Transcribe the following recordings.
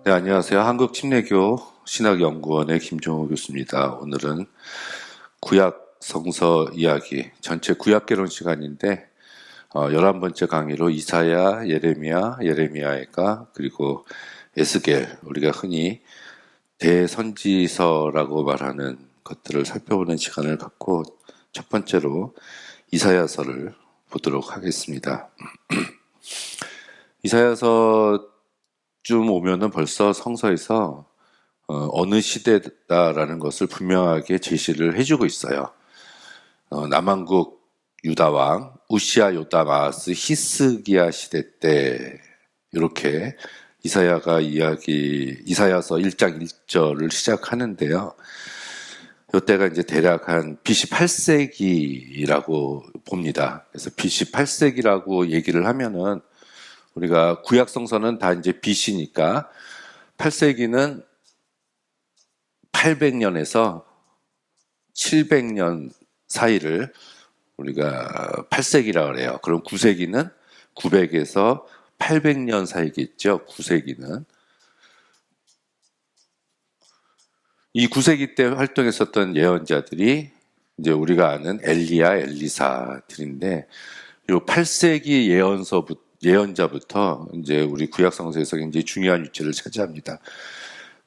네, 안녕하세요. 한국침례교 신학연구원의 김종호 교수입니다. 오늘은 구약 성서 이야기, 전체 구약개론 시간인데 11번째 강의로 이사야, 예레미야가 그리고 에스겔, 우리가 흔히 대선지서라고 말하는 것들을 살펴보는 시간을 갖고 첫 번째로 이사야서를 보도록 하겠습니다. 이사야서쯤 오면은 벌써 성서에서 어느 시대다라는 것을 분명하게 제시를 해주고 있어요. 남왕국 유다왕 우시야 요다마스 히스기야 시대 때 이렇게 이사야서 1장 1절을 시작하는데요. 이때가 이제 대략 한 BC 8세기라고 봅니다. 그래서 BC 8세기라고 얘기를 하면은 우리가 구약 성서는 다 이제 BC니까 8세기는 800년에서 700년 사이를 우리가 8세기라고 그래요. 그럼 9세기는 900에서 800년 사이겠죠. 9세기는. 이 9세기 때 활동했었던 예언자들이 이제 우리가 아는 엘리야, 엘리사들인데 요 8세기 예언자부터 이제 우리 구약 성서에서 굉장히 중요한 위치를 차지합니다.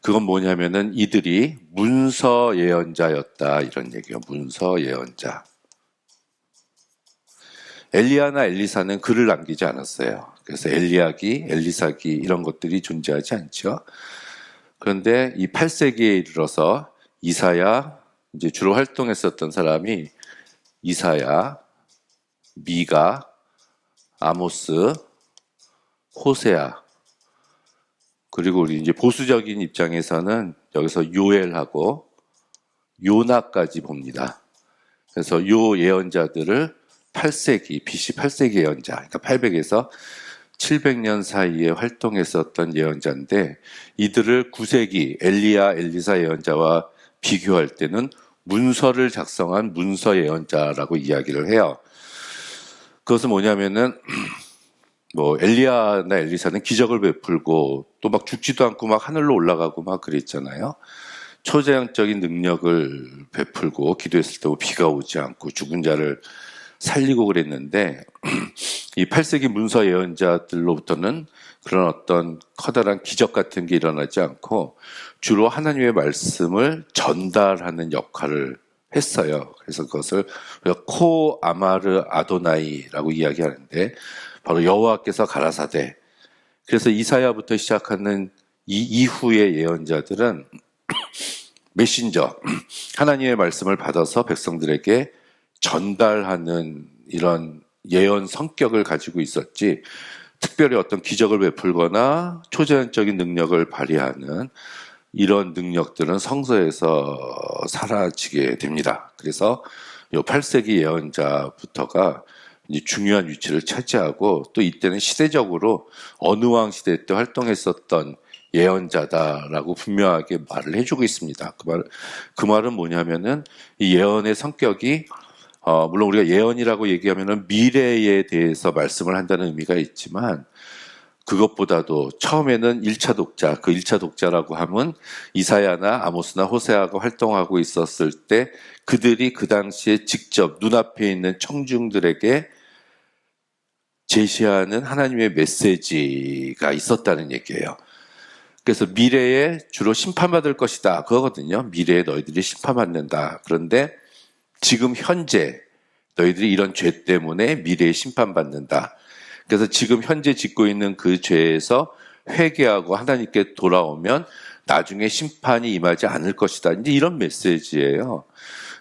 그건 뭐냐면은 이들이 문서 예언자였다 이런 얘기예요. 문서 예언자. 엘리야나 엘리사는 글을 남기지 않았어요. 그래서 엘리야기, 엘리사기 이런 것들이 존재하지 않죠. 그런데 이 8세기에 이르러서 이사야, 이제 주로 활동했었던 사람이 이사야, 미가, 아모스, 호세아, 그리고 우리 이제 보수적인 입장에서는 여기서 요엘하고 요나까지 봅니다. 그래서 요 예언자들을 8세기, BC 8세기 예언자, 그러니까 800에서 700년 사이에 활동했었던 예언자인데 이들을 9세기 엘리야, 엘리사 예언자와 비교할 때는 문서를 작성한 문서 예언자라고 이야기를 해요. 그것은 뭐냐면은 엘리야나 엘리사는 기적을 베풀고 또 막 죽지도 않고 막 하늘로 올라가고 막 그랬잖아요. 초자연적인 능력을 베풀고 기도했을 때 비가 오지 않고 죽은 자를 살리고 그랬는데 이 8세기 문서 예언자들로부터는 그런 어떤 커다란 기적 같은 게 일어나지 않고 주로 하나님의 말씀을 전달하는 역할을 했어요. 그래서 그것을 코 아마르 아도나이라고 이야기하는데 바로 여호와께서 가라사대. 그래서 이사야부터 시작하는 이 이후의 예언자들은 메신저, 하나님의 말씀을 받아서 백성들에게 전달하는 이런 예언 성격을 가지고 있었지 특별히 어떤 기적을 베풀거나 초자연적인 능력을 발휘하는 이런 능력들은 성서에서 사라지게 됩니다. 그래서 이 8세기 예언자부터가 이제 중요한 위치를 차지하고 또 이때는 시대적으로 어느 왕 시대 때 활동했었던 예언자다라고 분명하게 말을 해주고 있습니다. 그 말은 뭐냐면은 이 예언의 성격이 물론 우리가 예언이라고 얘기하면은 미래에 대해서 말씀을 한다는 의미가 있지만 그것보다도 처음에는 1차 독자, 그 1차 독자라고 하면 이사야나 아모스나 호세아가 활동하고 있었을 때 그들이 그 당시에 직접 눈앞에 있는 청중들에게 제시하는 하나님의 메시지가 있었다는 얘기예요. 그래서 미래에 주로 심판받을 것이다. 그거거든요. 미래에 너희들이 심판받는다. 그런데 지금 현재 너희들이 이런 죄 때문에 미래에 심판받는다. 그래서 지금 현재 짓고 있는 그 죄에서 회개하고 하나님께 돌아오면 나중에 심판이 임하지 않을 것이다. 이제 이런 메시지예요.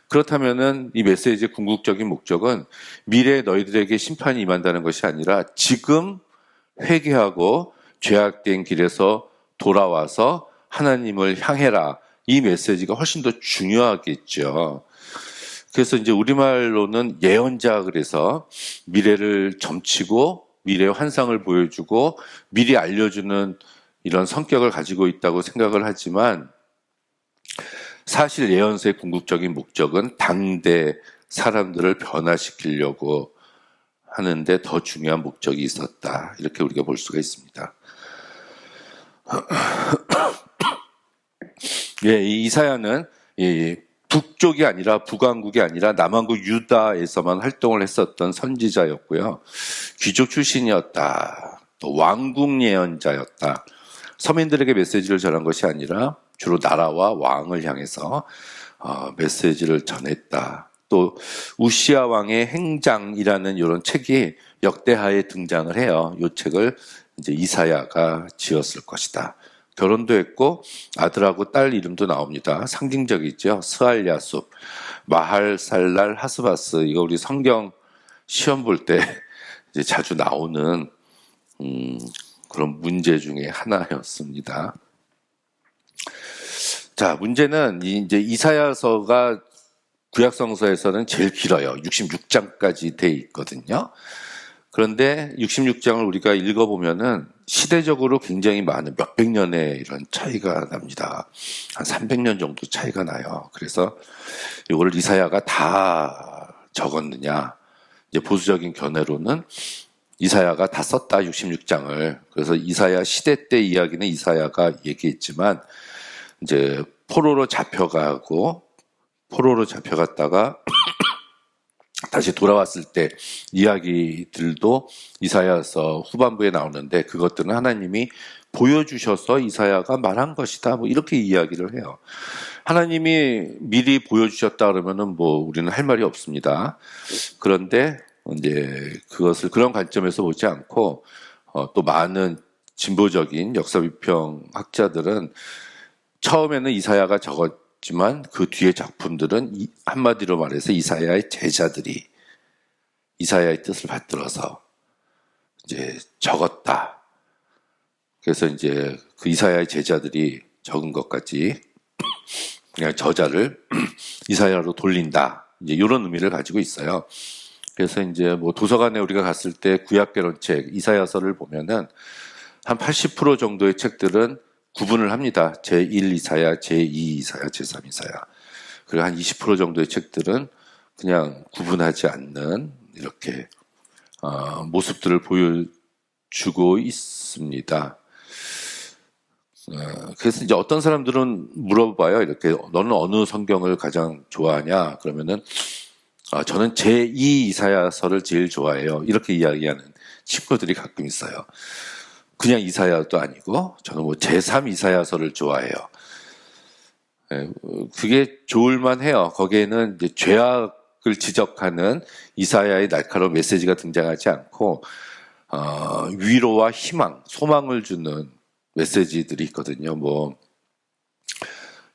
그렇다면은 이 메시지의 궁극적인 목적은 미래에 너희들에게 심판이 임한다는 것이 아니라 지금 회개하고 죄악된 길에서 돌아와서 하나님을 향해라. 이 메시지가 훨씬 더 중요하겠죠. 그래서 이제 우리말로는 예언자 그래서 미래를 점치고 미래의 환상을 보여주고 미리 알려주는 이런 성격을 가지고 있다고 생각을 하지만 사실 예언서의 궁극적인 목적은 당대 사람들을 변화시키려고 하는데 더 중요한 목적이 있었다. 이렇게 우리가 볼 수가 있습니다. 예, 이 이사야는 이 북쪽이 아니라 북왕국이 아니라 남왕국 유다에서만 활동을 했었던 선지자였고요. 귀족 출신이었다. 또 왕국 예언자였다. 서민들에게 메시지를 전한 것이 아니라 주로 나라와 왕을 향해서 메시지를 전했다. 또 우시야 왕의 행장이라는 이런 책이 역대하에 등장을 해요. 이 책을 이제 이사야가 지었을 것이다. 결혼도 했고 아들하고 딸 이름도 나옵니다. 상징적이죠. 스알야숲, 마할살랄 하스바스. 이거 우리 성경 시험 볼 때 이제 자주 나오는 그런 문제 중에 하나였습니다. 자, 문제는 이제 이사야서가 구약성서에서는 제일 길어요. 66장까지 돼 있거든요. 그런데 66장을 우리가 읽어보면은 시대적으로 굉장히 많은 몇백 년의 이런 차이가 납니다. 한 300년 정도 차이가 나요. 그래서 이거를 이사야가 다 적었느냐. 이제 보수적인 견해로는 이사야가 다 썼다, 66장을. 그래서 이사야 시대 때 이야기는 이사야가 얘기했지만, 이제 포로로 잡혀갔다가 다시 돌아왔을 때 이야기들도 이사야서 후반부에 나오는데 그것들은 하나님이 보여주셔서 이사야가 말한 것이다. 뭐 이렇게 이야기를 해요. 하나님이 미리 보여주셨다 그러면은 뭐 우리는 할 말이 없습니다. 그런데 이제 그것을 그런 관점에서 보지 않고 또 많은 진보적인 역사비평 학자들은 처음에는 이사야가 적었지만 그 뒤에 작품들은 한마디로 말해서 이사야의 제자들이 이사야의 뜻을 받들어서 이제 적었다. 그래서 이제 그 이사야의 제자들이 적은 것까지 그냥 저자를 이사야로 돌린다. 이제 이런 의미를 가지고 있어요. 그래서 이제 뭐 도서관에 우리가 갔을 때 구약개론책 이사야서를 보면은 한 80% 정도의 책들은 구분을 합니다. 제1 이사야, 제2 이사야, 제3 이사야. 그리고 한 20% 정도의 책들은 그냥 구분하지 않는 이렇게 모습들을 보여주고 있습니다. 그래서 이제 어떤 사람들은 물어봐요. 이렇게 너는 어느 성경을 가장 좋아하냐? 그러면은 저는 제2 이사야서를 제일 좋아해요. 이렇게 이야기하는 친구들이 가끔 있어요. 그냥 이사야도 아니고 저는 뭐 제3 이사야서를 좋아해요. 그게 좋을만 해요. 거기에는 이제 죄악을 지적하는 이사야의 날카로운 메시지가 등장하지 않고 위로와 희망, 소망을 주는 메시지들이 있거든요. 뭐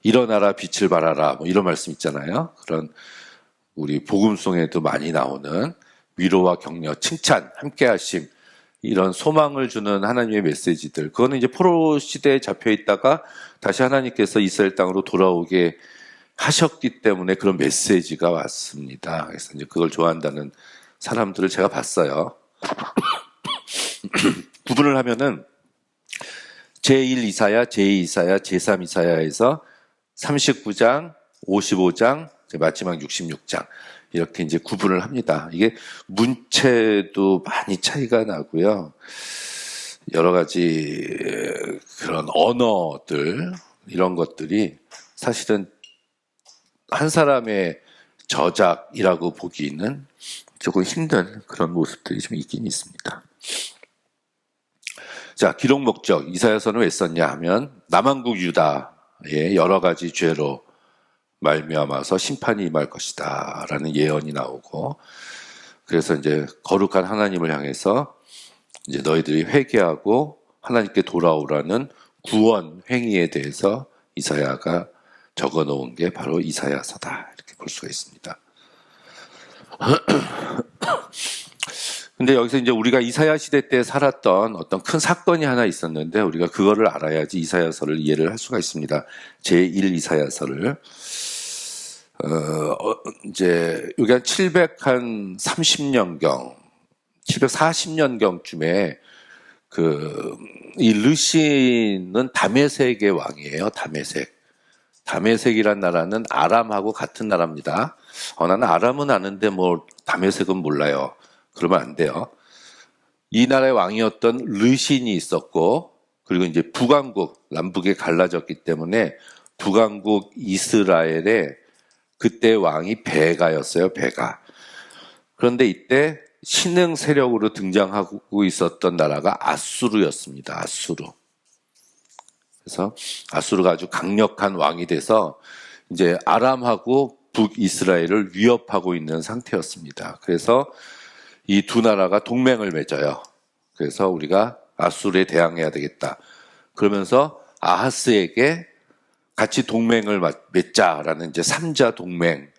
일어나라 빛을 발하라 뭐 이런 말씀 있잖아요. 그런 우리 복음송에도 많이 나오는 위로와 격려, 칭찬, 함께하심 이런 소망을 주는 하나님의 메시지들. 그거는 이제 포로 시대에 잡혀 있다가 다시 하나님께서 이스라엘 땅으로 돌아오게 하셨기 때문에 그런 메시지가 왔습니다. 그래서 이제 그걸 좋아한다는 사람들을 제가 봤어요. 구분을 하면은 제1 이사야, 제2 이사야, 제3 이사야에서 39장, 55장, 마지막 66장 이렇게 이제 구분을 합니다. 이게 문체도 많이 차이가 나고요. 여러 가지 그런 언어들 이런 것들이 사실은 한 사람의 저작이라고 보기는 조금 힘든 그런 모습들이 좀 있긴 있습니다. 자, 기록 목적 이사야서는 왜 썼냐 하면 남왕국 유다의 여러 가지 죄로 말미암아서 심판이 임할 것이다 라는 예언이 나오고, 그래서 이제 거룩한 하나님을 향해서 이제 너희들이 회개하고 하나님께 돌아오라는 구원 행위에 대해서 이사야가 적어 놓은 게 바로 이사야서다 이렇게 볼 수가 있습니다. 근데 여기서 이제 우리가 이사야 시대 때 살았던 어떤 큰 사건이 하나 있었는데 우리가 그거를 알아야지 이사야서를 이해를 할 수가 있습니다. 제1 이사야서를 이제 여기 한 730년경, 740년경쯤에 이 르신은 다메섹의 왕이에요. 다메섹이란 나라는 아람하고 같은 나라입니다. 나는 아람은 아는데 뭐 다메섹은 몰라요. 그러면 안 돼요. 이 나라의 왕이었던 르신이 있었고 그리고 이제 북왕국, 남북에 갈라졌기 때문에 북왕국 이스라엘의 그때 왕이 베가였어요, 베가. 그런데 이때 신흥 세력으로 등장하고 있었던 나라가 아수르였습니다, 아수르. 그래서 아수르가 아주 강력한 왕이 돼서 이제 아람하고 북이스라엘을 위협하고 있는 상태였습니다. 그래서 이 두 나라가 동맹을 맺어요. 그래서 우리가 아수르에 대항해야 되겠다. 그러면서 아하스에게 같이 동맹을 맺자라는 이제 3자 동맹을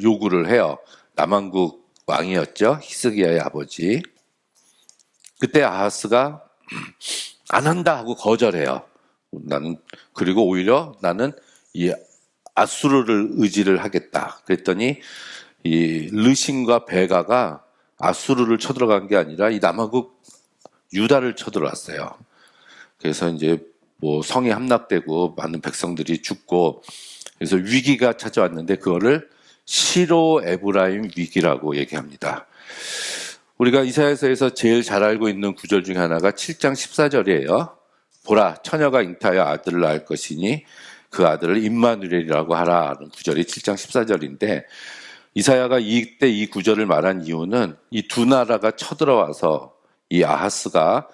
요구를 해요. 남왕국 왕이었죠. 히스기야의 아버지. 그때 아하스가 안 한다 하고 거절해요. 그리고 오히려 나는 이 아수르를 의지를 하겠다. 그랬더니 이 르신과 베가가 아수르를 쳐들어간 게 아니라 이 남왕국 유다를 쳐들어왔어요. 그래서 이제 뭐 성이 함락되고 많은 백성들이 죽고 그래서 위기가 찾아왔는데 그거를 시로 에브라임 위기라고 얘기합니다. 우리가 이사야서에서 제일 잘 알고 있는 구절 중에 하나가 7장 14절이에요. 보라, 처녀가 잉타하여 아들을 낳을 것이니 그 아들을 임마누엘이라고 하라는 구절이 7장 14절인데 이사야가 이때 이 구절을 말한 이유는 이 두 나라가 쳐들어와서 이 아하스가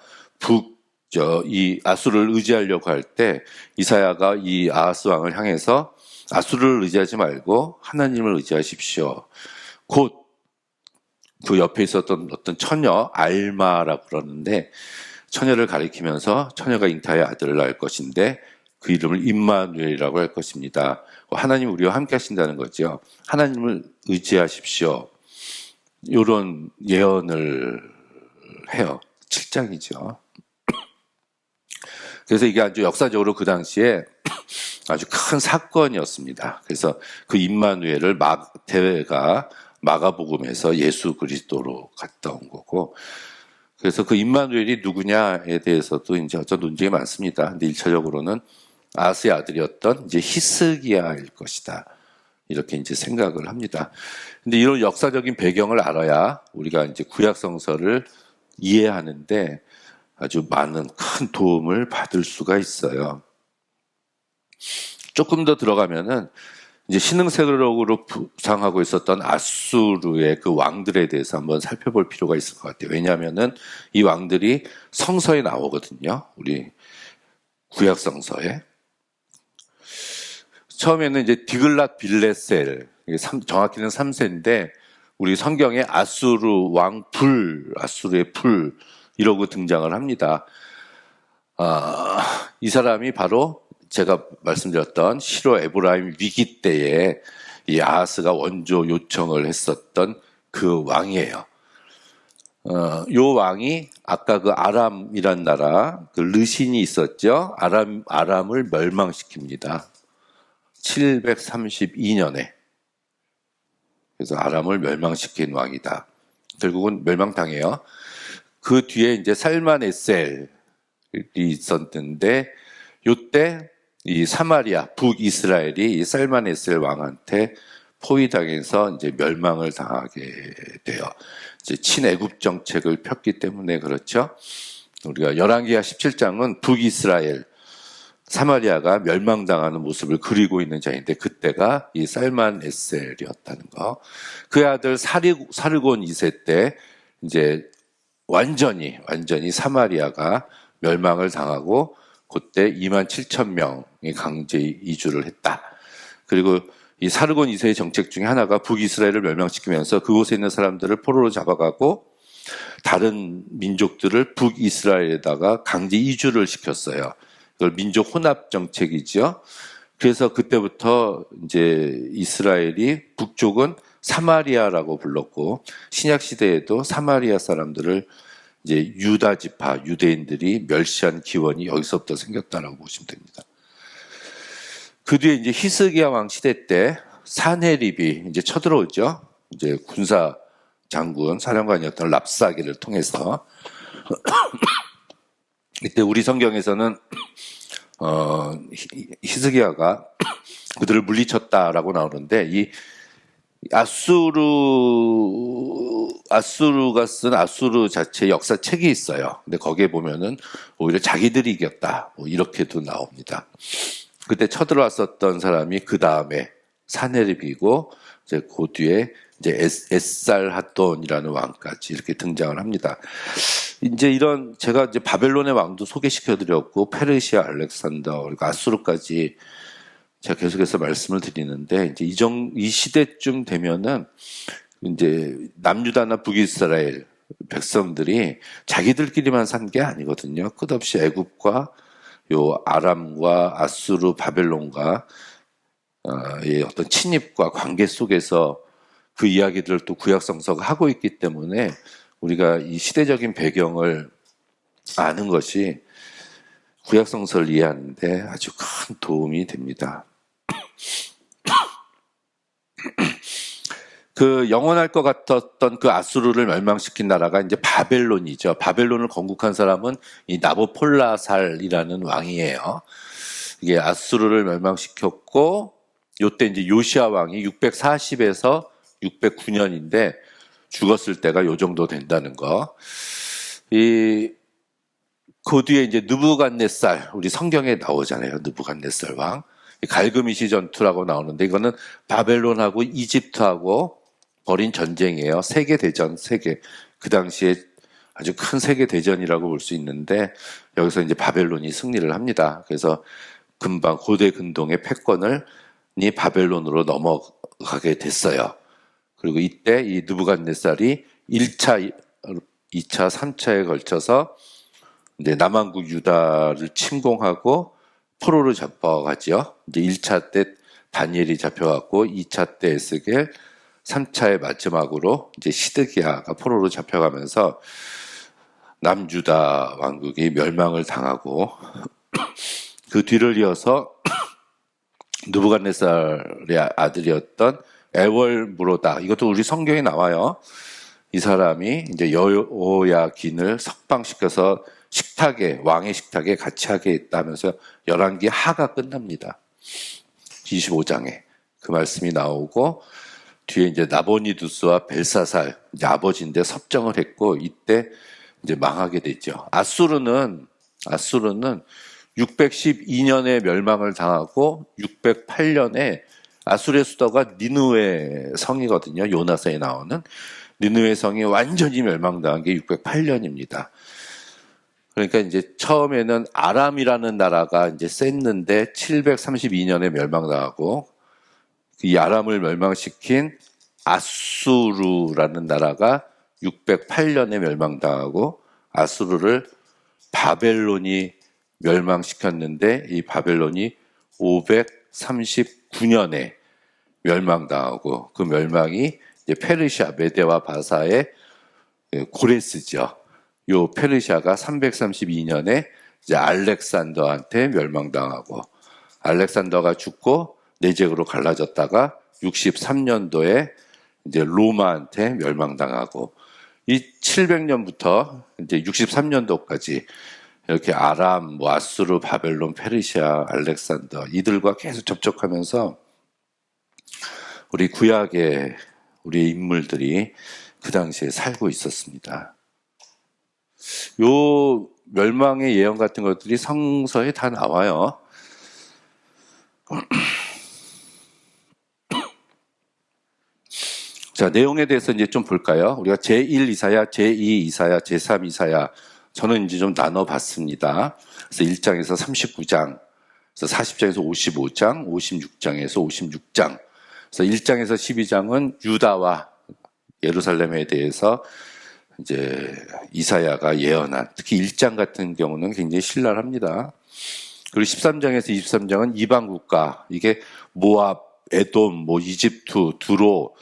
이 아수르를 의지하려고 할 때 이사야가 이 아하스 왕을 향해서 아수르를 의지하지 말고 하나님을 의지하십시오. 곧 그 옆에 있었던 어떤 처녀 알마라고 그러는데 처녀를 가리키면서 처녀가 잉타하여 아들을 낳을 것인데 그 이름을 임마누엘이라고 할 것입니다. 하나님 우리와 함께 하신다는 거죠. 하나님을 의지하십시오. 이런 예언을 해요. 7장이죠. 그래서 이게 아주 역사적으로 그 당시에 아주 큰 사건이었습니다. 그래서 그 임마누엘을 마태가 마가복음에서 예수 그리스도로 갔다 온 거고, 그래서 그 임마누엘이 누구냐에 대해서도 이제 어떤 논쟁이 많습니다. 근데 1차적으로는 아스의 아들이었던 이제 히스기야일 것이다. 이렇게 이제 생각을 합니다. 근데 이런 역사적인 배경을 알아야 우리가 이제 구약 성서를 이해하는데 아주 많은 큰 도움을 받을 수가 있어요. 조금 더 들어가면은 이제 신흥세력으로 부상하고 있었던 아수르의 그 왕들에 대해서 한번 살펴볼 필요가 있을 것 같아요. 왜냐하면은 이 왕들이 성서에 나오거든요. 우리 구약 성서에. 처음에는 이제 디글랏 빌레셀, 정확히는 3세인데 우리 성경에 아수르 왕 불, 아수르의 불 이러고 등장을 합니다. 이 사람이 바로 제가 말씀드렸던 시로 에브라임 위기 때에 이 아하스가 원조 요청을 했었던 그 왕이에요. 요 왕이 아까 그 아람이란 나라, 그 르신이 있었죠. 아람을 멸망시킵니다. 732년에. 그래서 아람을 멸망시킨 왕이다. 결국은 멸망당해요. 그 뒤에 이제 살만에셀이 있었는데, 요때 이 사마리아, 북이스라엘이 이 살만에셀 왕한테 포위당해서 이제 멸망을 당하게 돼요. 이제 친애굽 정책을 폈기 때문에 그렇죠. 우리가 열왕기하 17장은 북이스라엘, 사마리아가 멸망당하는 모습을 그리고 있는 장인데 그때가 이 살만에셀이었다는 거. 그 아들 사르곤 2세 때 이제 완전히 사마리아가 멸망을 당하고 그때 27,000명이 강제 이주를 했다. 그리고 이 사르곤 2세의 정책 중에 하나가 북이스라엘을 멸망시키면서 그곳에 있는 사람들을 포로로 잡아가고 다른 민족들을 북이스라엘에다가 강제 이주를 시켰어요. 이걸 민족 혼합 정책이죠. 그래서 그때부터 이제 이스라엘이 북쪽은 사마리아라고 불렀고 신약 시대에도 사마리아 사람들을 이제 유다 지파, 유대인들이 멸시한 기원이 여기서부터 생겼다라고 보시면 됩니다. 그 뒤에 이제 히스기야 왕 시대 때 산헤립이 이제 쳐들어오죠. 이제 군사 장군, 사령관이었던 랍사게를 통해서 이때 우리 성경에서는 히스기야가 그들을 물리쳤다라고 나오는데 이 아수르가 쓴 아수르 자체 역사책이 있어요. 근데 거기에 보면은 오히려 자기들이 이겼다. 뭐 이렇게도 나옵니다. 그때 쳐들어왔었던 사람이 그 다음에 사네립이고, 이제 그 뒤에 이제 에살하돈이라는 왕까지 이렇게 등장을 합니다. 이제 이런, 제가 이제 바벨론의 왕도 소개시켜드렸고, 페르시아, 알렉산더, 그리고 아수르까지 제가 계속해서 말씀을 드리는데, 이제 이 시대쯤 되면은, 이제 남유다나 북이스라엘 백성들이 자기들끼리만 산 게 아니거든요. 끝없이 애굽과 요 아람과 아수르, 바벨론과 의 어떤 침입과 관계 속에서 그 이야기들을 또 구약성서가 하고 있기 때문에 우리가 이 시대적인 배경을 아는 것이 구약성서를 이해하는 데 아주 큰 도움이 됩니다. 그 영원할 것 같았던 그 아수르를 멸망시킨 나라가 이제 바벨론이죠. 바벨론을 건국한 사람은 이 나보폴라살이라는 왕이에요. 이게 아수르를 멸망시켰고, 요때 이제 요시아 왕이 640에서 609년인데 죽었을 때가 요 정도 된다는 거. 그 뒤에 이제 느부갓네살, 우리 성경에 나오잖아요. 느부갓네살 왕. 갈그미시 전투라고 나오는데 이거는 바벨론하고 이집트하고 벌인 전쟁이에요. 세계대전, 그 당시에 아주 큰 세계대전이라고 볼 수 있는데 여기서 이제 바벨론이 승리를 합니다. 그래서 금방 고대 근동의 패권을 바벨론으로 넘어가게 됐어요. 그리고 이때 이 느부갓네살이 1차, 2차, 3차에 걸쳐서 이제 남한국 유다를 침공하고 포로를 잡아가죠. 이제 1차 때 다니엘이 잡혀갔고 2차 때 에스겔, 3차의 마지막으로 이제 시드기야가 포로로 잡혀가면서 남유다 왕국이 멸망을 당하고 그 뒤를 이어서 느부갓네살의 아들이었던 에월무로다, 이것도 우리 성경에 나와요. 이 사람이 이제 여호야긴을 석방시켜서 식탁에, 왕의 식탁에 같이 하게 했다면서 열왕기 하가 끝납니다. 25장에 그 말씀이 나오고 뒤에 이제 나보니두스와 벨사살, 이제 아버지인데 섭정을 했고 이때 이제 망하게 됐죠. 아수르는 612년에 멸망을 당하고 608년에 아수르의 수도가 니느웨 성이거든요. 요나서에 나오는 니느웨 성이 완전히 멸망당한 게 608년입니다. 그러니까 이제 처음에는 아람이라는 나라가 이제 셌는데 732년에 멸망당하고 이 아람을 멸망시킨 아수르라는 나라가 608년에 멸망당하고 아수르를 바벨론이 멸망시켰는데 이 바벨론이 539년에 멸망당하고 그 멸망이 이제 페르시아, 메데와 바사의 고레스죠. 요 페르시아가 332년에 이제 알렉산더한테 멸망당하고 알렉산더가 죽고 내적으로 갈라졌다가 63년도에 이제 로마한테 멸망당하고 이 700년부터 이제 63년도까지 이렇게 아람, 뭐 아수르, 바벨론, 페르시아, 알렉산더 이들과 계속 접촉하면서 우리 구약의 우리 인물들이 그 당시에 살고 있었습니다. 요 멸망의 예언 같은 것들이 성서에 다 나와요. 자, 내용에 대해서 이제 좀 볼까요? 우리가 제1 이사야, 제2 이사야, 제3 이사야, 저는 이제 좀 나눠봤습니다. 그래서 1장에서 39장, 그래서 40장에서 55장, 56장에서 56장. 그래서 1장에서 12장은 유다와 예루살렘에 대해서 이제 이사야가 예언한, 특히 1장 같은 경우는 굉장히 신랄합니다. 그리고 13장에서 23장은 이방 국가, 이게 모압, 에돔, 뭐 이집트, 두로,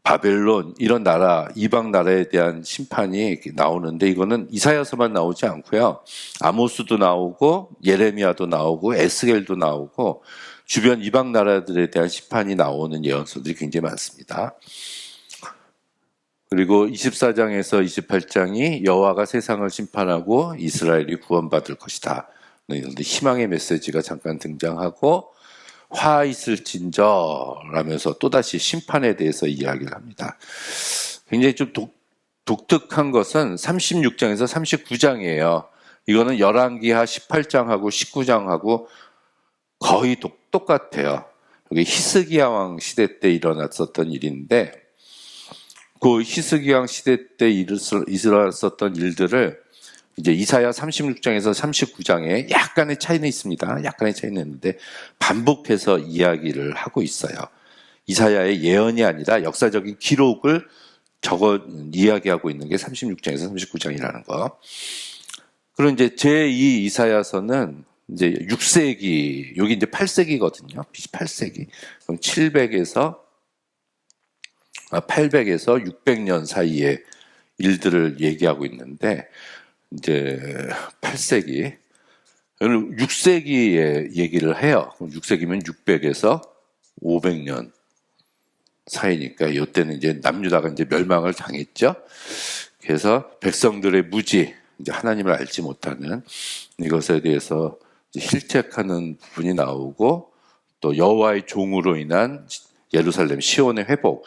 바벨론 이런 나라, 이방 나라에 대한 심판이 나오는데 이거는 이사야서만 나오지 않고요. 아모스도 나오고 예레미야도 나오고 에스겔도 나오고 주변 이방 나라들에 대한 심판이 나오는 예언서들이 굉장히 많습니다. 그리고 24장에서 28장이 여호와가 세상을 심판하고 이스라엘이 구원받을 것이다. 희망의 메시지가 잠깐 등장하고 화 있을진저 라면서 또다시 심판에 대해서 이야기를 합니다. 굉장히 좀 독특한 것은 36장에서 39장이에요. 이거는 열왕기하 18장하고 19장하고 거의 똑같아요. 여기 히스기야 왕 시대 때 일어났었던 일인데, 그 히스기야 왕 시대 때 일어났었던 일들을 이제 이사야 36장에서 39장에 약간의 차이는 있습니다. 약간의 차이는 있는데 반복해서 이야기를 하고 있어요. 이사야의 예언이 아니라 역사적인 기록을 이야기하고 있는 게 36장에서 39장이라는 거. 그리고 이제 제2 이사야서는 이제 6세기, 여기 이제 8세기거든요. 8세기. 그럼 800에서 600년 사이의 일들을 얘기하고 있는데, 이제 8세기, 6세기의 얘기를 해요. 6세기면 600에서 500년 사이니까 이때는 이제 남유다가 이제 멸망을 당했죠. 그래서 백성들의 무지, 이제 하나님을 알지 못하는 이것에 대해서 실책하는 부분이 나오고, 또 여호와의 종으로 인한 예루살렘 시온의 회복.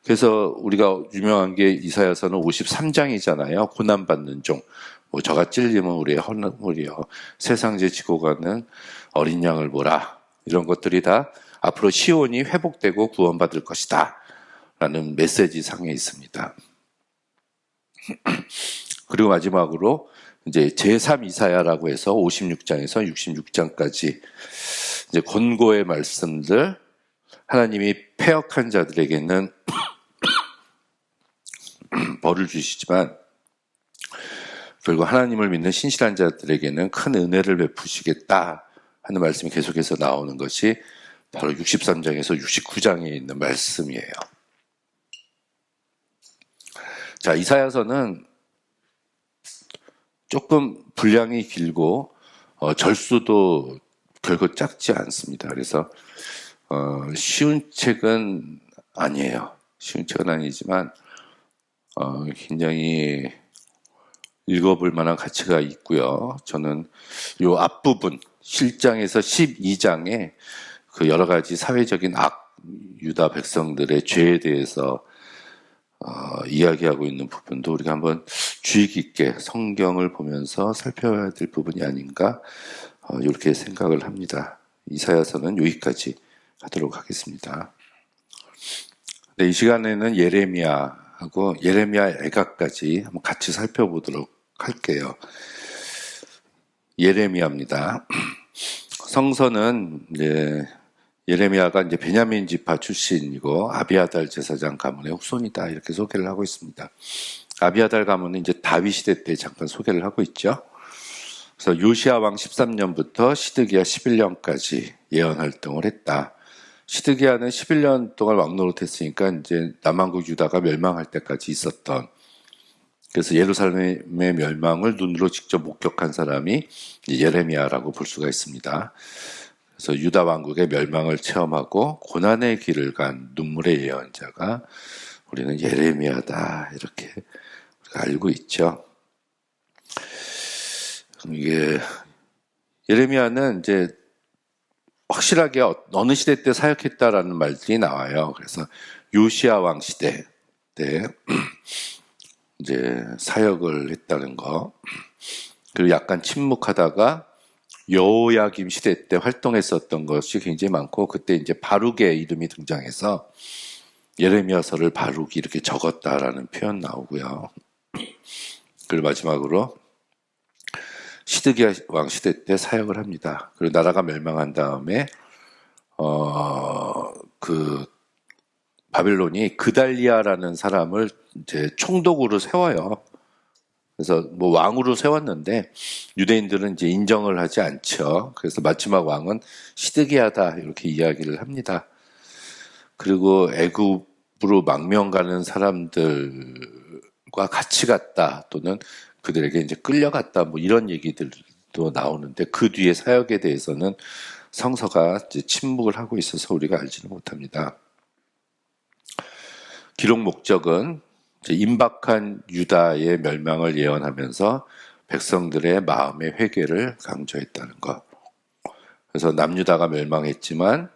그래서 우리가 유명한 게 이사야서는 53장이잖아요. 고난받는 종. 뭐 저가 찔리면 우리의 허물이여, 세상제 지고 가는 어린 양을 보라. 이런 것들이 다 앞으로 시온이 회복되고 구원받을 것이다 라는 메시지 상에 있습니다. 그리고 마지막으로 이제 제3 이사야라고 해서 56장에서 66장까지 이제 권고의 말씀들, 하나님이 패역한 자들에게는 벌을 주시지만 결국 하나님을 믿는 신실한 자들에게는 큰 은혜를 베푸시겠다 하는 말씀이 계속해서 나오는 것이 바로 63장에서 69장에 있는 말씀이에요. 자, 이사야서는 조금 분량이 길고 절수도 결코 작지 않습니다. 그래서 쉬운 책은 아니에요. 쉬운 책은 아니지만 굉장히 읽어볼 만한 가치가 있고요. 저는 요 앞부분 7장에서 12장에 그 여러 가지 사회적인 유다 백성들의 죄에 대해서 이야기하고 있는 부분도 우리가 한번 주의 깊게 성경을 보면서 살펴야 될 부분이 아닌가 이렇게 생각을 합니다. 이사야서는 여기까지 하도록 하겠습니다. 네, 이 시간에는 예레미야하고 예레미야 애가까지 한번 같이 살펴보도록 할게요. 예레미야입니다. 성서는 이제 예레미야가 이제 베냐민 지파 출신이고 아비아달 제사장 가문의 후손이다 이렇게 소개를 하고 있습니다. 아비아달 가문은 이제 다윗 시대 때 잠깐 소개를 하고 있죠. 그래서 요시야 왕 13년부터 시드기야 11년까지 예언 활동을 했다. 시드기야는 11년 동안 왕노릇했으니까 이제 남왕국 유다가 멸망할 때까지 있었던, 그래서 예루살렘의 멸망을 눈으로 직접 목격한 사람이 예레미야라고 볼 수가 있습니다. 그래서 유다 왕국의 멸망을 체험하고 고난의 길을 간 눈물의 예언자가 우리는 예레미야다 이렇게 우리가 알고 있죠. 이게 예레미야는 이제 확실하게 어느 시대 때 사역했다라는 말들이 나와요. 그래서 요시야 왕 시대 때 이제 사역을 했다는 거. 그리고 약간 침묵하다가 여호야김 시대 때 활동했었던 것이 굉장히 많고, 그때 이제 바룩의 이름이 등장해서 예레미야서를 바룩이 이렇게 적었다라는 표현 나오고요. 그리고 마지막으로 시드기야 왕 시대 때 사역을 합니다. 그리고 나라가 멸망한 다음에 그 바벨론이 그달리아라는 사람을 이제 총독으로 세워요. 그래서 뭐 왕으로 세웠는데 유대인들은 이제 인정을 하지 않죠. 그래서 마지막 왕은 시드기야다 이렇게 이야기를 합니다. 그리고 애굽으로 망명 가는 사람들과 같이 갔다, 또는 그들에게 이제 끌려갔다, 뭐 이런 얘기들도 나오는데 그 뒤에 사역에 대해서는 성서가 이제 침묵을 하고 있어서 우리가 알지는 못합니다. 기록 목적은 임박한 유다의 멸망을 예언하면서 백성들의 마음의 회개를 강조했다는 것. 그래서 남유다가 멸망했지만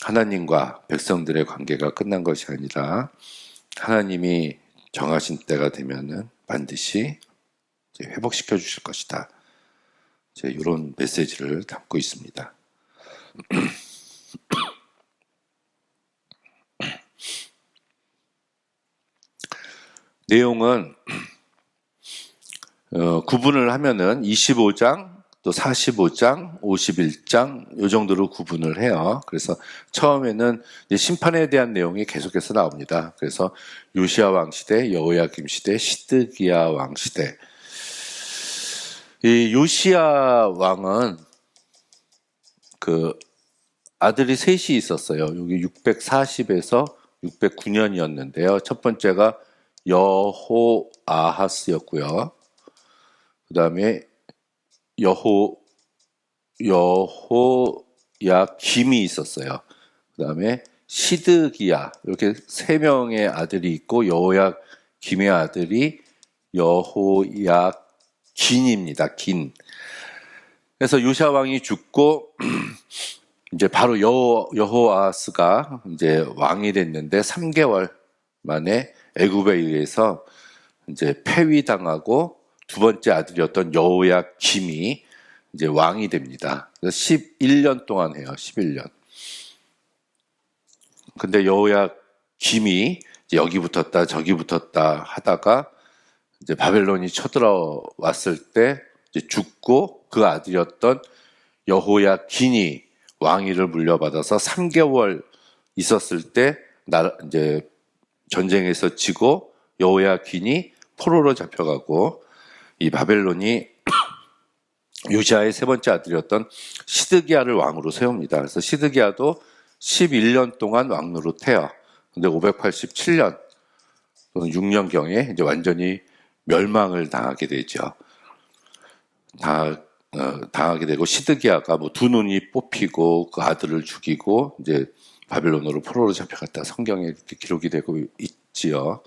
하나님과 백성들의 관계가 끝난 것이 아니라 하나님이 정하신 때가 되면은 반드시 회복시켜 주실 것이다. 이런 메시지를 담고 있습니다. 내용은 구분을 하면은 25장, 또 45장, 51장 이 정도로 구분을 해요. 그래서 처음에는 심판에 대한 내용이 계속해서 나옵니다. 그래서 요시야 왕 시대, 여호야김 시대, 시드기야 왕 시대. 이 요시야 왕은 그 아들이 셋이 있었어요. 여기 640에서 609년이었는데요. 첫 번째가 여호아하스였고요. 그 다음에 여호야김이 있었어요. 그 다음에 시드기야, 이렇게 세 명의 아들이 있고 여호야김의 아들이 여호야긴입니다. 긴. 그래서 요시야 왕이 죽고 이제 바로 여호아스가 이제 왕이 됐는데 3개월 만에 애굽에 의해서 이제 폐위당하고 두 번째 아들이었던 여호야김이 이제 왕이 됩니다. 그래서 11년 동안 해요. 11년. 근데 여호야김이 여기 붙었다 저기 붙었다 하다가 이제 바벨론이 쳐들어왔을 때 이제 죽고 그 아들이었던 여호야긴이 왕위를 물려받아서 3개월 있었을 때 이제 전쟁에서 지고 여호야긴이 포로로 잡혀가고 이 바벨론이 요시야의 세 번째 아들이었던 시드기야를 왕으로 세웁니다. 그래서 시드기야도 11년 동안 왕 노릇해요. 근데 587년 또는 6년경에 이제 완전히 멸망을 당하게 되죠. 당하게 되고 시드기야가 뭐 두 눈이 뽑히고 그 아들을 죽이고 이제 바벨론으로 포로로 잡혀갔다 성경에 이렇게 기록이 되고 있지요.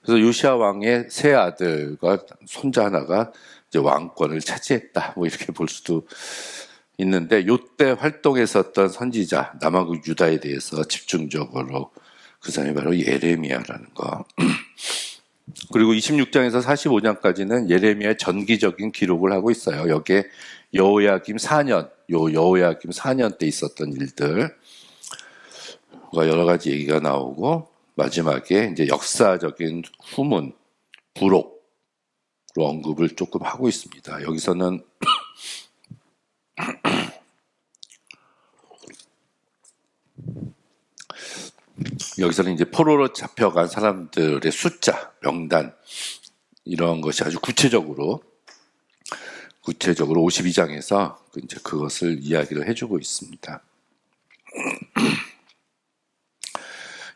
그래서 요시야 왕의 세 아들과 손자 하나가 이제 왕권을 차지했다. 뭐 이렇게 볼 수도 있는데 요때 활동했었던 선지자 남아국 유다에 대해서 집중적으로 그 사람이 바로 예레미야라는 거. 그리고 26장에서 45장까지는 예레미야의 전기적인 기록을 하고 있어요. 여기에 여호야김 4년, 여호야김 4년 때 있었던 일들, 여러 가지 얘기가 나오고 마지막에 이제 역사적인 후문, 부록으로 언급을 조금 하고 있습니다. 여기서는 이제 포로로 잡혀간 사람들의 숫자, 명단 이런 것이 아주 구체적으로 52장에서 이제 그것을 이야기를 해주고 있습니다.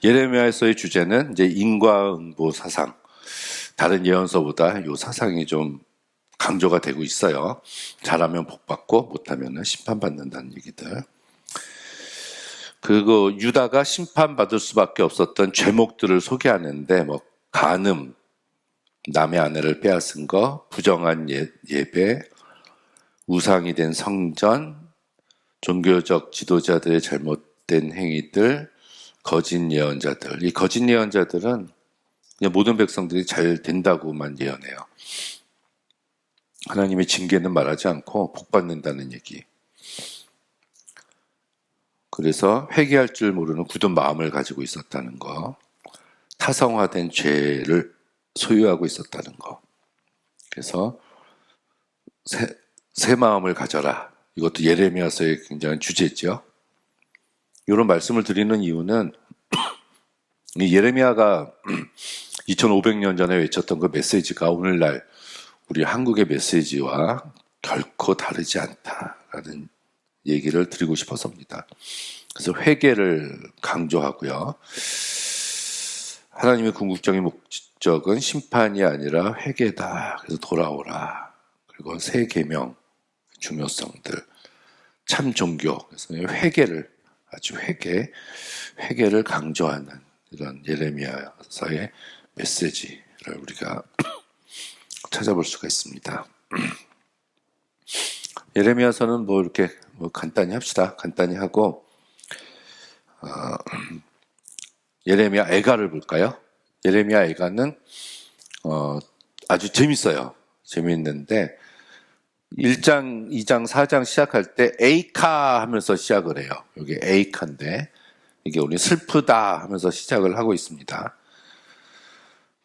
예레미야서의 주제는 이제 인과응보 사상. 다른 예언서보다 이 사상이 좀 강조가 되고 있어요. 잘하면 복받고 못하면 심판받는다는 얘기들. 그리고 유다가 심판받을 수밖에 없었던 죄목들을 소개하는데 뭐 간음, 남의 아내를 빼앗은 거, 부정한 예배, 우상이 된 성전, 종교적 지도자들의 잘못된 행위들, 거짓 예언자들. 이 거짓 예언자들은 그냥 모든 백성들이 잘 된다고만 예언해요. 하나님의 징계는 말하지 않고 복받는다는 얘기. 그래서 회개할 줄 모르는 굳은 마음을 가지고 있었다는 거. 타성화된 죄를 소유하고 있었다는 거. 그래서 새 마음을 가져라. 이것도 예레미야서의 굉장한 주제죠. 이런 말씀을 드리는 이유는 이 예레미야가 2500년 전에 외쳤던 그 메시지가 오늘날 우리 한국의 메시지와 결코 다르지 않다라는 얘기를 드리고 싶어서입니다. 그래서 회개를 강조하고요. 하나님의 궁극적인 목적은 심판이 아니라 회개다. 그래서 돌아오라. 그리고 새 계명, 중요성들, 참 종교, 그래서 회개를 회개를 강조하는 이런 예레미야서의 메시지를 우리가 찾아볼 수가 있습니다. 예레미야서는 뭐 이렇게 간단히 합시다. 간단히 하고 예레미야 애가를 볼까요? 예레미야 애가는 아주 재밌어요. 재미있는데 1장, 2장, 4장 시작할 때 에이카 하면서 시작을 해요. 여기 에이카인데 이게 우리 슬프다 하면서 시작을 하고 있습니다.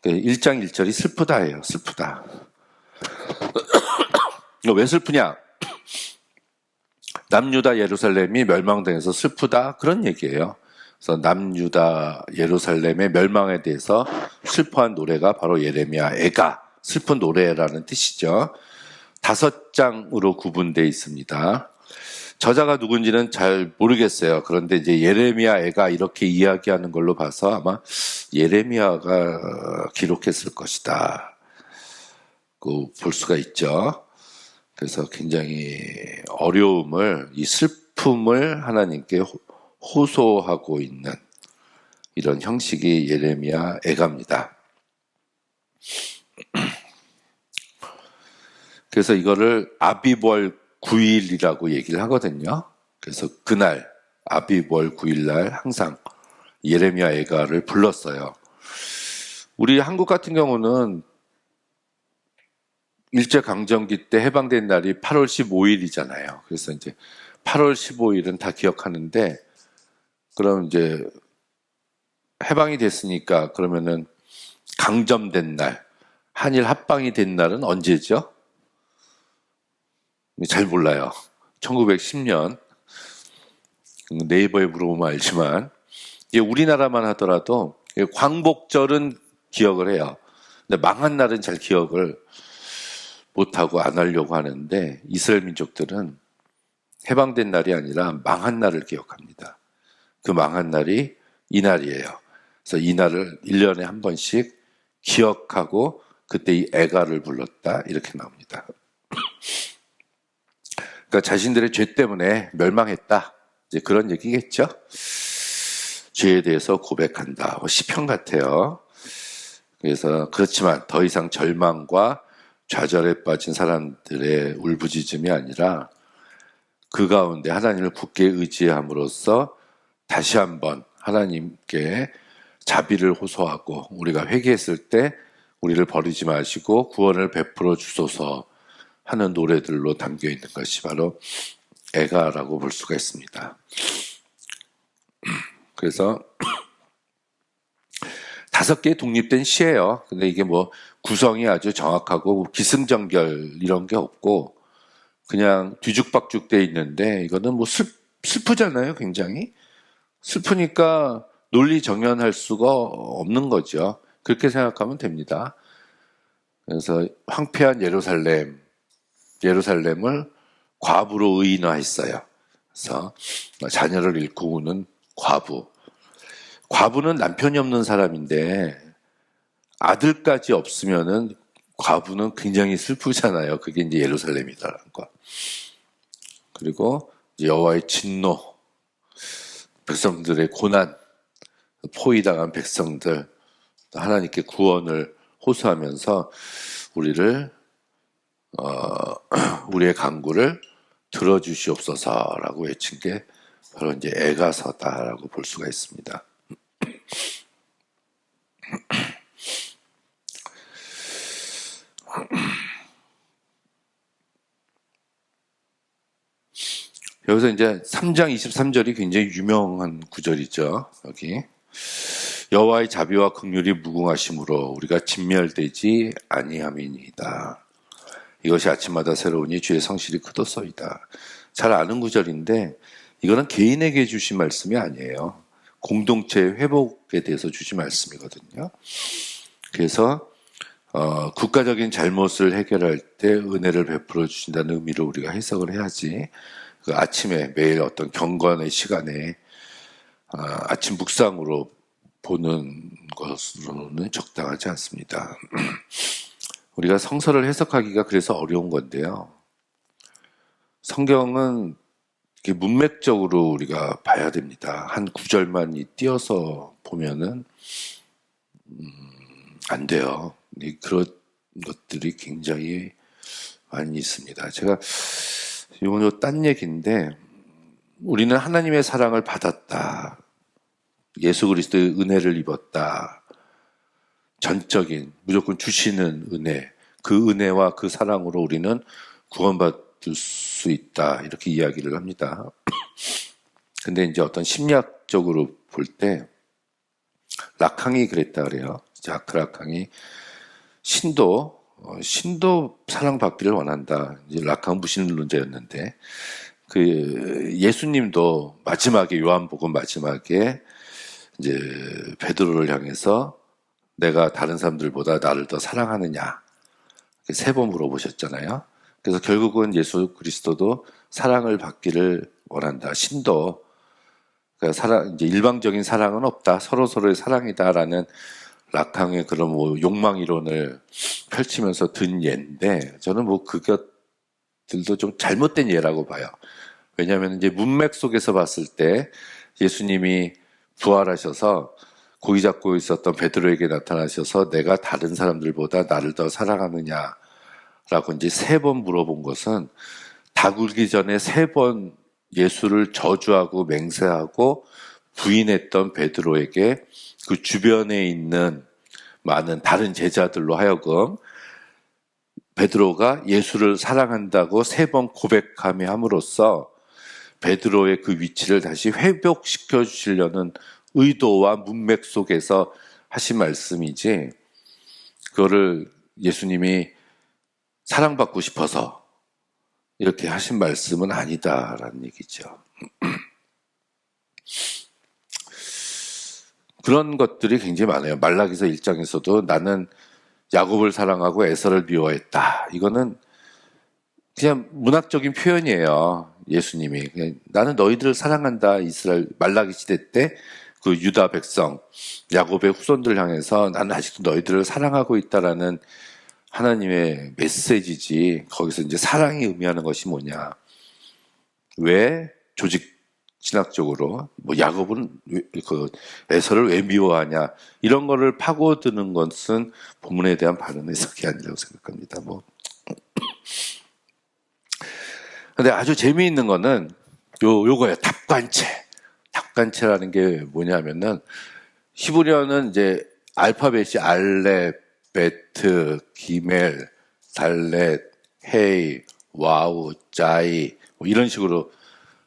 1장 1절이 슬프다예요. 슬프다. 왜 슬프냐? 남유다 예루살렘이 멸망당해서 슬프다 그런 얘기예요. 그래서 남유다 예루살렘의 멸망에 대해서 슬퍼한 노래가 바로 예레미야 애가 슬픈 노래라는 뜻이죠. 5장으로 구분되어 있습니다. 저자가 누군지는 잘 모르겠어요. 그런데 이제 예레미야 애가 이렇게 이야기하는 걸로 봐서 아마 예레미야가 기록했을 것이다. 볼 수가 있죠. 그래서 굉장히 어려움을, 이 슬픔을 하나님께 호소하고 있는 이런 형식이 예레미야 애가입니다. 그래서 이거를 아비월 9일이라고 얘기를 하거든요. 그래서 그날 아비월 9일날 항상 예레미야 애가를 불렀어요. 우리 한국 같은 경우는 일제강점기 때 해방된 날이 8월 15일이잖아요. 그래서 이제 8월 15일은 다 기억하는데, 그럼 이제 해방이 됐으니까 그러면은 강점된 날, 한일 합방이 된 날은 언제죠? 잘 몰라요. 1910년. 네이버에 물어보면 알지만, 우리나라만 하더라도 광복절은 기억을 해요. 근데 망한 날은 잘 기억을 못하고 안 하려고 하는데, 이스라엘 민족들은 해방된 날이 아니라 망한 날을 기억합니다. 그 망한 날이 이날이에요. 그래서 이 날을 1년에 한 번씩 기억하고 그때 이 애가를 불렀다 이렇게 나옵니다. 그러니까 자신들의 죄 때문에 멸망했다 이제 그런 얘기겠죠. 죄에 대해서 고백한다. 시편 같아요. 그래서 그렇지만 더 이상 절망과 좌절에 빠진 사람들의 울부짖음이 아니라 그 가운데 하나님을 굳게 의지함으로써 다시 한번 하나님께 자비를 호소하고 우리가 회개했을 때 우리를 버리지 마시고 구원을 베풀어 주소서 하는 노래들로 담겨 있는 것이 바로 애가라고 볼 수가 있습니다. 그래서 5개의 독립된 시예요. 근데 이게 뭐 구성이 아주 정확하고 기승전결 이런 게 없고 그냥 뒤죽박죽 돼 있는데 이거는 뭐 슬프잖아요. 굉장히 슬프니까 논리 정연할 수가 없는 거죠. 그렇게 생각하면 됩니다. 그래서 황폐한 예루살렘을 과부로 의인화했어요. 그래서 자녀를 잃고 우는 과부는 남편이 없는 사람인데 아들까지 없으면은 과부는 굉장히 슬프잖아요. 그게 이제 예루살렘이라는 거. 그리고 여호와의 진노, 백성들의 고난, 포위당한 백성들, 하나님께 구원을 호소하면서 우리의 간구를 들어주시옵소서라고 외친 게 바로 이제 애가서다라고 볼 수가 있습니다. 여기서 이제 3장 23절이 굉장히 유명한 구절이죠. 여기 여호와의 자비와 긍휼이 무궁하심으로 우리가 진멸되지 아니함이니이다. 이것이 아침마다 새로우니 주의 성실이 크도소이다. 잘 아는 구절인데 이거는 개인에게 주신 말씀이 아니에요. 공동체의 회복에 대해서 주신 말씀이거든요. 그래서 국가적인 잘못을 해결할 때 은혜를 베풀어 주신다는 의미로 우리가 해석을 해야지 그 아침에 매일 어떤 경건의 시간에 아침 묵상으로 보는 것으로는 적당하지 않습니다. 우리가 성서를 해석하기가 그래서 어려운 건데요. 성경은 문맥적으로 우리가 봐야 됩니다. 한 구절만 띄어서 보면은 안 돼요. 그런 것들이 굉장히 많이 있습니다. 제가 이건 딴 얘기인데 우리는 하나님의 사랑을 받았다. 예수 그리스도의 은혜를 입었다. 전적인 무조건 주시는 은혜, 그 은혜와 그 사랑으로 우리는 구원받을 수 있다. 이렇게 이야기를 합니다. 근데 이제 어떤 심리학적으로 볼 때 락항이 그랬다 그래요. 자크 락항이 신도 사랑받기를 원한다. 이제 락항 무신론자였는데 그 예수님도 마지막에 요한복음 마지막에 이제 베드로를 향해서 내가 다른 사람들보다 나를 더 사랑하느냐 3번 물어보셨잖아요. 그래서 결국은 예수 그리스도도 사랑을 받기를 원한다. 신도 그러니까 사랑 이제 일방적인 사랑은 없다. 서로서로의 사랑이다라는 락항의 그런 뭐 욕망 이론을 펼치면서 든 예인데 저는 뭐 그것들도 좀 잘못된 예라고 봐요. 왜냐하면 이제 문맥 속에서 봤을 때 예수님이 부활하셔서 고기 잡고 있었던 베드로에게 나타나셔서 내가 다른 사람들보다 나를 더 사랑하느냐라고 이제 3번 물어본 것은 다 굴기 전에 3번 예수를 저주하고 맹세하고 부인했던 베드로에게 그 주변에 있는 많은 다른 제자들로 하여금 베드로가 예수를 사랑한다고 3번 고백함에 함으로써 베드로의 그 위치를 다시 회복시켜 주시려는 의도와 문맥 속에서 하신 말씀이지 그거를 예수님이 사랑받고 싶어서 이렇게 하신 말씀은 아니다라는 얘기죠. 그런 것들이 굉장히 많아요. 말라기서 1장에서도 나는 야곱을 사랑하고 에서를 미워했다. 이거는 그냥 문학적인 표현이에요. 예수님이 그냥 나는 너희들을 사랑한다. 이스라엘 말라기 시대 때 그 유다 백성 야곱의 후손들 향해서 나는 아직도 너희들을 사랑하고 있다라는 하나님의 메시지지. 거기서 이제 사랑이 의미하는 것이 뭐냐? 왜 조직 신학적으로 뭐 야곱은 그 에서를 왜 미워하냐 이런 거를 파고드는 것은 본문에 대한 바른 해석이 아니라고 생각합니다. 뭐 근데 아주 재미있는 거는 요거예요. 답관체라는 게 뭐냐면은 히브리어는 이제 알파벳이 알렙, 베트, 기멜, 달렛, 헤이, 와우, 짜이 뭐 이런 식으로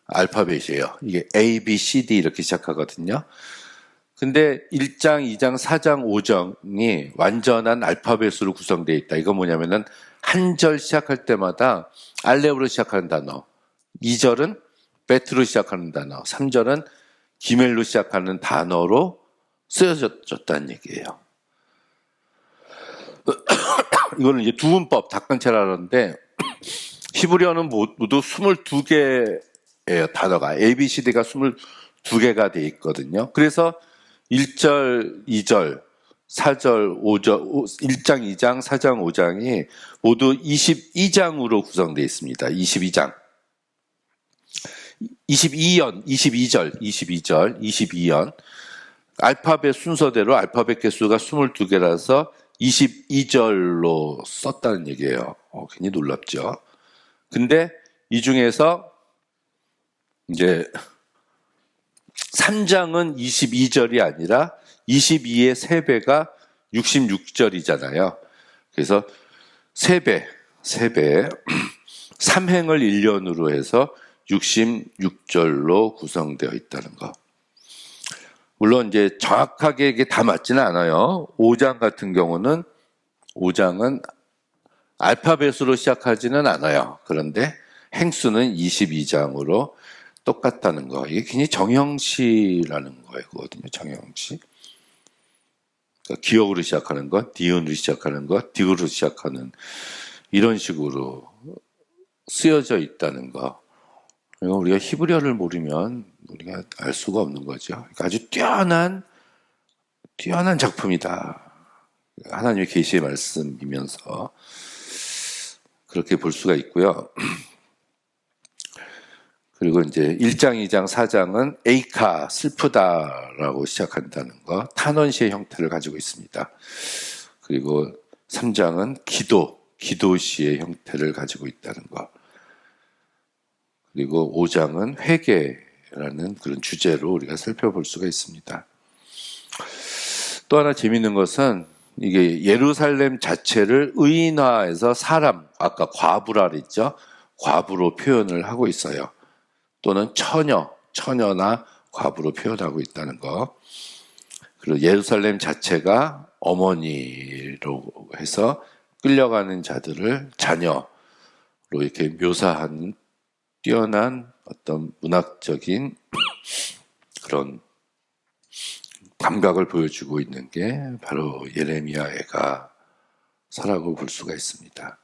알파벳이에요. 이게 A, B, C, D 이렇게 시작하거든요. 근데 1장, 2장, 4장, 5장이 완전한 알파벳으로 구성되어 있다. 이건 뭐냐면은 한 절 시작할 때마다 알렙으로 시작하는 단어, 2절은 베트로 시작하는 단어, 3절은 기멜로 시작하는 단어로 쓰여졌다는 얘기예요. 이거는 이제 두문법, 닭관체라는데 히브리어는 모두 22개예요, 단어가. A, B, C, D가 22개가 돼 있거든요. 그래서 1절, 2절, 4절, 5절, 1장, 2장, 4장, 5장이 모두 22장으로 구성되어 있습니다. 22장. 22연. 알파벳 순서대로 알파벳 개수가 22개라서 22절로 썼다는 얘기예요. 굉장히 놀랍죠. 근데 이 중에서 이제 3장은 22절이 아니라 22의 3배가 66절이잖아요. 그래서 3배, 3행을 1년으로 해서 66절로 구성되어 있다는 거. 물론 이제 정확하게 이게 다 맞지는 않아요. 5장 같은 경우는 5장은 알파벳으로 시작하지는 않아요. 그런데 행수는 22장으로 똑같다는 거. 이게 굉장히 정형시라는 거거든요. 정형시. 그러니까 기억으로 시작하는 것, 디온으로 시작하는 것, 디귿으로 시작하는 이런 식으로 쓰여져 있다는 거. 우리가 히브리어를 모르면 우리가 알 수가 없는 거죠. 그러니까 아주 뛰어난 작품이다. 하나님의 계시의 말씀이면서 그렇게 볼 수가 있고요. 그리고 이제 1장, 2장, 4장은 에이카, 슬프다라고 시작한다는 거, 탄원시의 형태를 가지고 있습니다. 그리고 3장은 기도시의 형태를 가지고 있다는 거. 그리고 5장은 회개라는 그런 주제로 우리가 살펴볼 수가 있습니다. 또 하나 재밌는 것은 이게 예루살렘 자체를 의인화해서 사람, 아까 과부라 그랬죠? 과부로 표현을 하고 있어요. 또는 처녀나 과부로 표현하고 있다는 거. 그리고 예루살렘 자체가 어머니로 해서 끌려가는 자들을 자녀로 이렇게 묘사한 뛰어난 어떤 문학적인 그런 감각을 보여주고 있는 게 바로 예레미야의 가서라고 볼 수가 있습니다.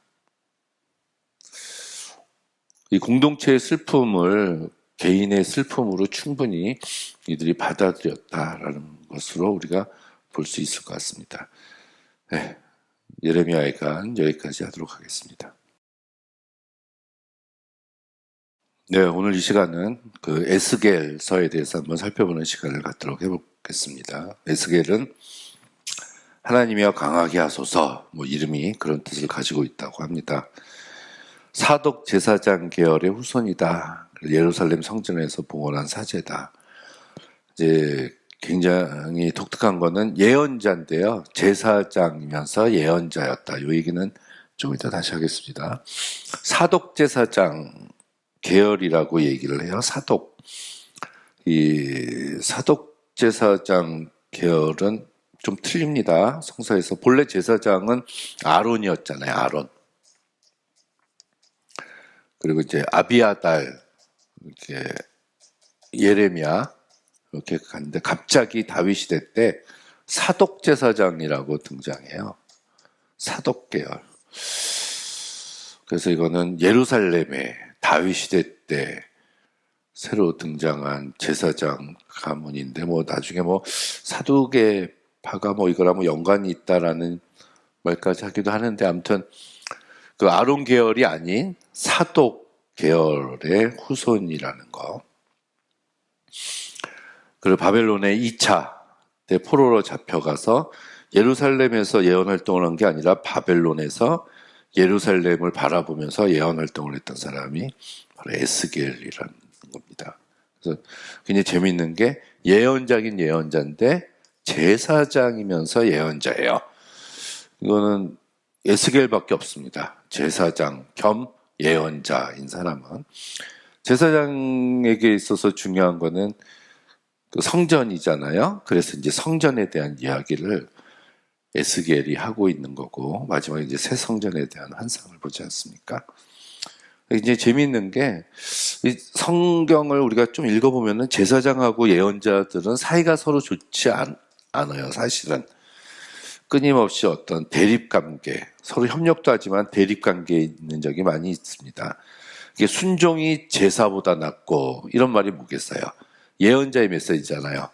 이 공동체의 슬픔을 개인의 슬픔으로 충분히 이들이 받아들였다라는 것으로 우리가 볼 수 있을 것 같습니다. 네, 예레미야의 간 여기까지 하도록 하겠습니다. 네, 오늘 이 시간은 그 에스겔서에 대해서 한번 살펴보는 시간을 갖도록 해보겠습니다. 에스겔은 하나님이여 강하게 하소서, 이름이 그런 뜻을 가지고 있다고 합니다. 사독 제사장 계열의 후손이다. 예루살렘 성전에서 봉헌한 사제다. 이제 굉장히 독특한 거는 예언자인데요. 제사장이면서 예언자였다. 이 얘기는 좀 이따 다시 하겠습니다. 사독 제사장 계열이라고 얘기를 해요. 사독. 이 사독 제사장 계열은 좀 틀립니다. 성서에서 본래 제사장은 아론이었잖아요. 아론. 그리고 이제 아비아달, 이렇게 예레미야 이렇게 갔는데 갑자기 다윗 시대 때 사독 제사장이라고 등장해요. 사독 계열. 그래서 이거는 예루살렘의 다윗 시대 때 새로 등장한 제사장 가문인데 나중에 사두개 파가 이거랑 연관이 있다라는 말까지 하기도 하는데 아무튼 그 아론 계열이 아닌 사독 계열의 후손이라는 거. 그리고 바벨론의 2차 때 포로로 잡혀가서 예루살렘에서 예언 활동을 한 게 아니라 바벨론에서 예루살렘을 바라보면서 예언 활동을 했던 사람이 바로 에스겔이라는 겁니다. 그래서 굉장히 재미있는 게 예언자긴 예언자인데 제사장이면서 예언자예요. 이거는 에스겔밖에 없습니다. 제사장 겸 예언자인 사람은. 제사장에게 있어서 중요한 거는 그 성전이잖아요. 그래서 이제 성전에 대한 이야기를 에스겔이 하고 있는 거고, 마지막에 이제 새 성전에 대한 환상을 보지 않습니까? 이제 재미있는 게, 이 성경을 우리가 좀 읽어보면은 제사장하고 예언자들은 사이가 서로 좋지 않아요, 사실은. 끊임없이 어떤 대립관계, 서로 협력도 하지만 대립관계에 있는 적이 많이 있습니다. 이게 순종이 제사보다 낫고, 이런 말이 뭐겠어요? 예언자의 메시지잖아요.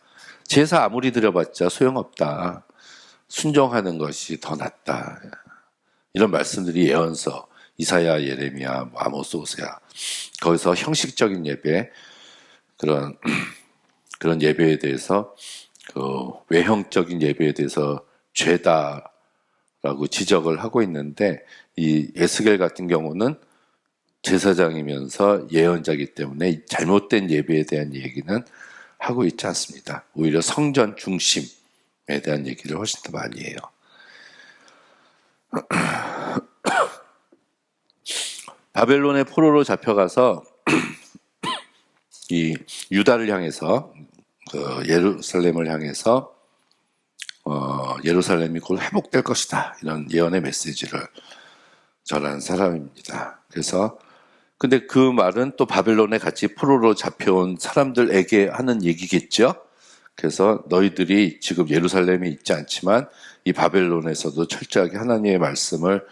제사 아무리 드려봤자 소용없다. 순종하는 것이 더 낫다. 이런 말씀들이 예언서, 이사야, 예레미야, 아모스, 호세아. 거기서 형식적인 예배, 그런 예배에 대해서, 외형적인 예배에 대해서 죄다라고 지적을 하고 있는데, 이 에스겔 같은 경우는 제사장이면서 예언자이기 때문에 잘못된 예배에 대한 얘기는 하고 있지 않습니다. 오히려 성전 중심에 대한 얘기를 훨씬 더 많이 해요. 바벨론의 포로로 잡혀가서 이 유다를 향해서 예루살렘을 향해서 예루살렘이 곧 회복될 것이다. 이런 예언의 메시지를 전한 사람입니다. 그래서 근데 그 말은 또 바벨론에 같이 포로로 잡혀온 사람들에게 하는 얘기겠죠. 그래서 너희들이 지금 예루살렘에 있지 않지만 이 바벨론에서도 철저하게 하나님의 말씀을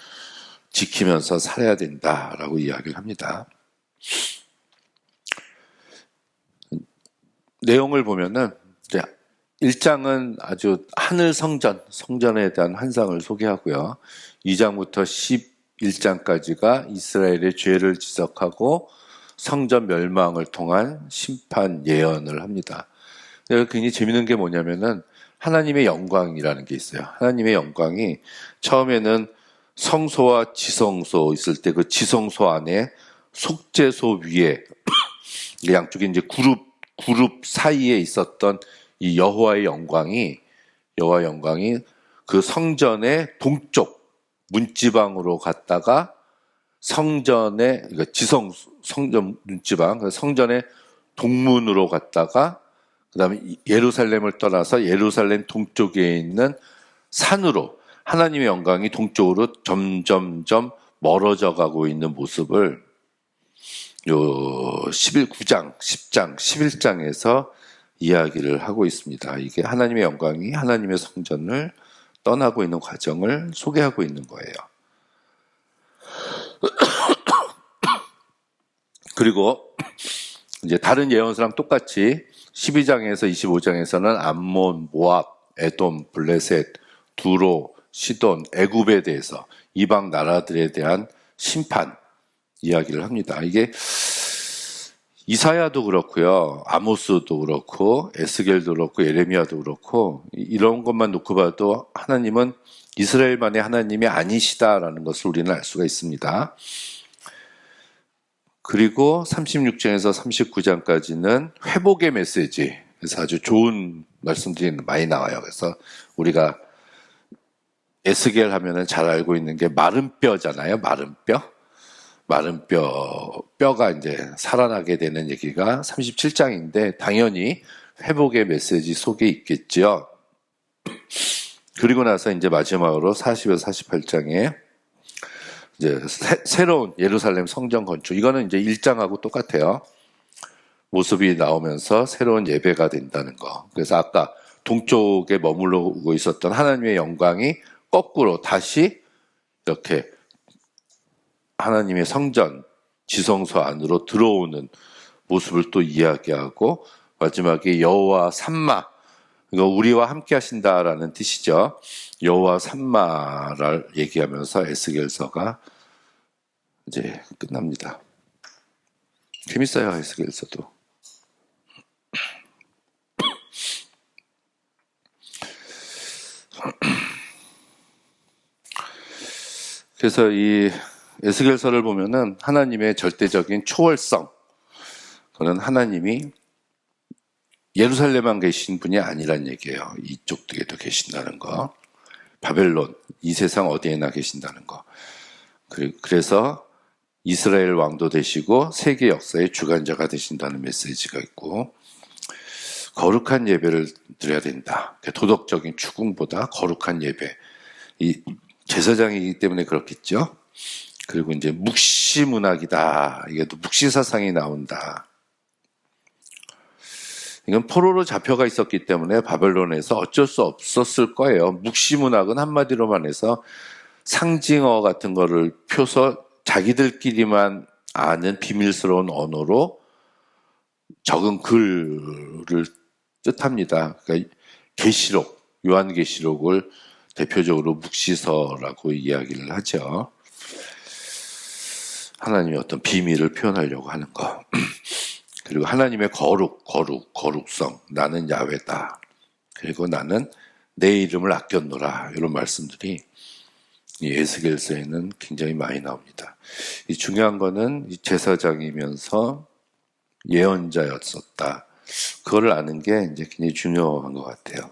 지키면서 살아야 된다라고 이야기를 합니다. 내용을 보면은 1장은 아주 하늘 성전에 대한 환상을 소개하고요. 2장부터 11장까지가 이스라엘의 죄를 지적하고 성전 멸망을 통한 심판 예언을 합니다. 굉장히 재밌는 게 뭐냐면은 하나님의 영광이라는 게 있어요. 하나님의 영광이 처음에는 성소와 지성소 있을 때 그 지성소 안에 속죄소 위에 양쪽에 이제 그룹 사이에 있었던 이 여호와의 영광이 여호와 영광이 그 성전의 동쪽 문지방으로 갔다가 성전의 그러니까 지성 성전 문지방 성전의 동문으로 갔다가 그다음에 예루살렘을 떠나서 예루살렘 동쪽에 있는 산으로 하나님의 영광이 동쪽으로 점점점 멀어져 가고 있는 모습을 요 9장, 10장, 11장에서 이야기를 하고 있습니다. 이게 하나님의 영광이 하나님의 성전을 떠나고 있는 과정을 소개하고 있는 거예요. 그리고 이제 다른 예언서랑 똑같이 12장에서 25장에서는 암몬, 모압, 에돔, 블레셋, 두로, 시돈, 애굽에 대해서 이방 나라들에 대한 심판 이야기를 합니다. 이게 이사야도 그렇고요, 아모스도 그렇고, 에스겔도 그렇고, 예레미야도 그렇고 이런 것만 놓고 봐도 하나님은 이스라엘만의 하나님이 아니시다라는 것을 우리는 알 수가 있습니다. 그리고 36장에서 39장까지는 회복의 메시지, 그래서 아주 좋은 말씀들이 많이 나와요. 그래서 우리가 에스겔 하면은 잘 알고 있는 게 마른 뼈잖아요. 마른 뼈. 마른 뼈가 이제 살아나게 되는 얘기가 37장인데 당연히 회복의 메시지 속에 있겠죠. 그리고 나서 이제 마지막으로 40에서 48장에 이제 새로운 예루살렘 성전 건축. 이거는 이제 1장하고 똑같아요. 모습이 나오면서 새로운 예배가 된다는 거. 그래서 아까 동쪽에 머무르고 있었던 하나님의 영광이 거꾸로 다시 이렇게 하나님의 성전, 지성소 안으로 들어오는 모습을 또 이야기하고 마지막에 여호와 삼마, 이거 우리와 함께 하신다라는 뜻이죠. 여호와 삼마를 얘기하면서 에스겔서가 이제 끝납니다. 재밌어요, 에스겔서도. 그래서 이 에스겔서를 보면은 하나님의 절대적인 초월성, 그는 하나님이 예루살렘만 계신 분이 아니란 얘기예요. 이쪽에도 계신다는 거. 바벨론, 이 세상 어디에나 계신다는 거. 그래서 이스라엘 왕도 되시고 세계 역사의 주관자가 되신다는 메시지가 있고, 거룩한 예배를 드려야 된다. 도덕적인 추궁보다 거룩한 예배. 이 제사장이기 때문에 그렇겠죠. 그리고 이제 묵시문학이다. 이게 또 묵시사상이 나온다. 이건 포로로 잡혀가 있었기 때문에 바벨론에서 어쩔 수 없었을 거예요. 묵시문학은 한마디로만 해서 상징어 같은 거를 펴서 자기들끼리만 아는 비밀스러운 언어로 적은 글을 뜻합니다. 그러니까 계시록, 요한계시록을 대표적으로 묵시서라고 이야기를 하죠. 하나님의 어떤 비밀을 표현하려고 하는 거. 그리고 하나님의 거룩성. 나는 야훼다. 그리고 나는 내 이름을 아꼈노라. 이런 말씀들이 이 에스겔서에는 굉장히 많이 나옵니다. 이 중요한 거는 이 제사장이면서 예언자였었다. 그걸 아는 게 이제 굉장히 중요한 것 같아요.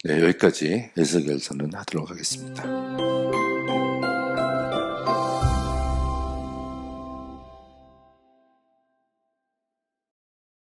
네, 여기까지 에스겔서는 하도록 하겠습니다.